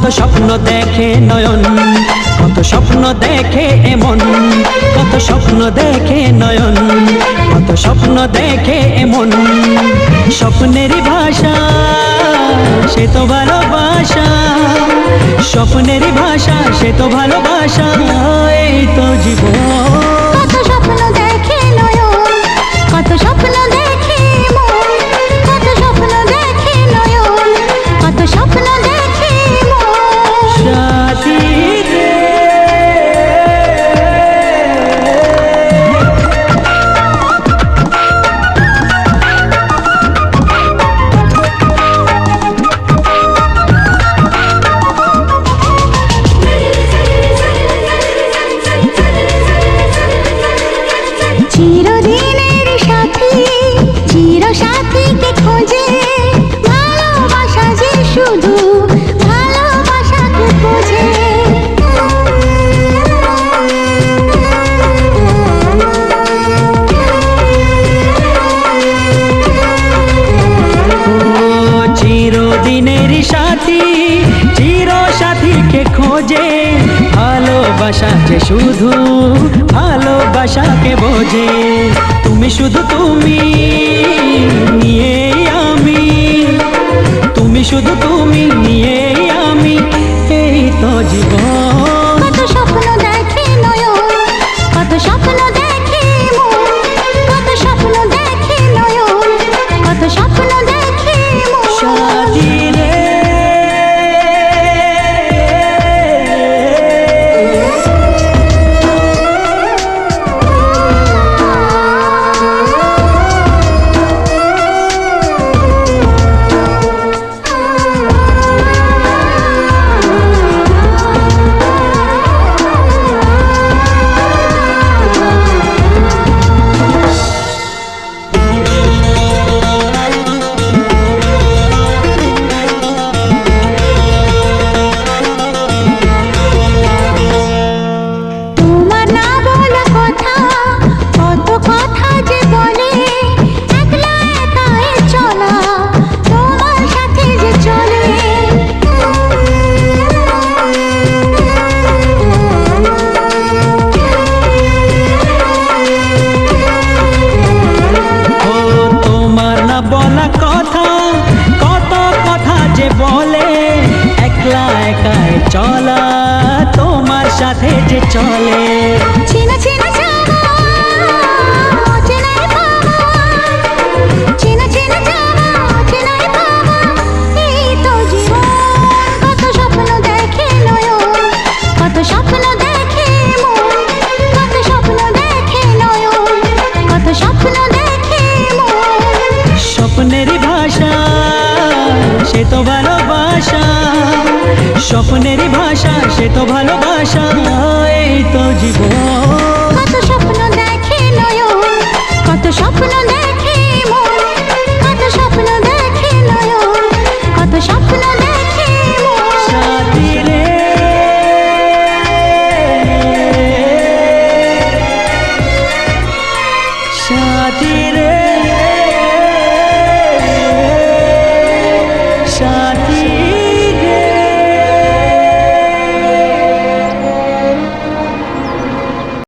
কত স্বপ্ন দেখে নয়ন, কত স্বপ্ন দেখে এমন, কত স্বপ্ন দেখে নয়ন, কত স্বপ্ন দেখে এমন। স্বপ্নেরই ভাষা সে তো ভালোবাসা, স্বপ্নেরই ভাষা সে তো ভালোবাসা, এই তো জীবন। কত স্বপ্ন দেখে নয়ন, কত স্বপ্ন দেখে মন, কত স্বপ্ন দেখে নয়ন, কত স্বপ্ন দেখে মন। সাথী রে চিরদিনের সাথী, চির সাথীকে খোঁজে, ভালোবাসা যে শুধু ভালোবাসাকে বোঝে। চিরদিনের সাথী, চির সাথীকে খোঁজে, ভালোবাসা যে শুধু ভালোবাসাকে বোঝে। তুমি শুধু তুমি নিয়ে আমি, তুমি শুধু তুমি নিয়ে আমি, এই তো জীবন। কত স্বপ্ন দেখে নয়ন, কত স্বপ্ন দেখে মন, কত স্বপ্ন দেখে নয়ন, কত স্বপ্ন দেখে মন। সাথী রে তোমার না বলা কথা, কত কথা যে বলে, একলা একাই চলা তোমার সাথে যে চলে। ও তোমার না বলা কথা, কত কথা যে বলে, একলা একাই চলা তোমার সাথে যে চলে। চেনা চেনা যাওয়া, অচেনাই পাওয়া, চেনা চেনা যাওয়া, অচেনাই পাওয়া, এই তো জীবন। কত স্বপ্ন দেখে নয়ন, কত স্বপ্ন দেখে মন, কত স্বপ্ন দেখে নয়ন, কত স্বপ্ন দেখে মন। স্বপ্নেরই ভাষা সে তো ভালোবাসা, স্বপ্নেরই ভাষা সে তো ভালোবাসা, এই তো জীবন। কত স্বপ্ন দেখে নয়ন, কত স্বপ্ন দেখে মন, কত স্বপ্ন দেখে নয়ন, কত স্বপ্ন দেখে মন। সাথী রে সাথী রে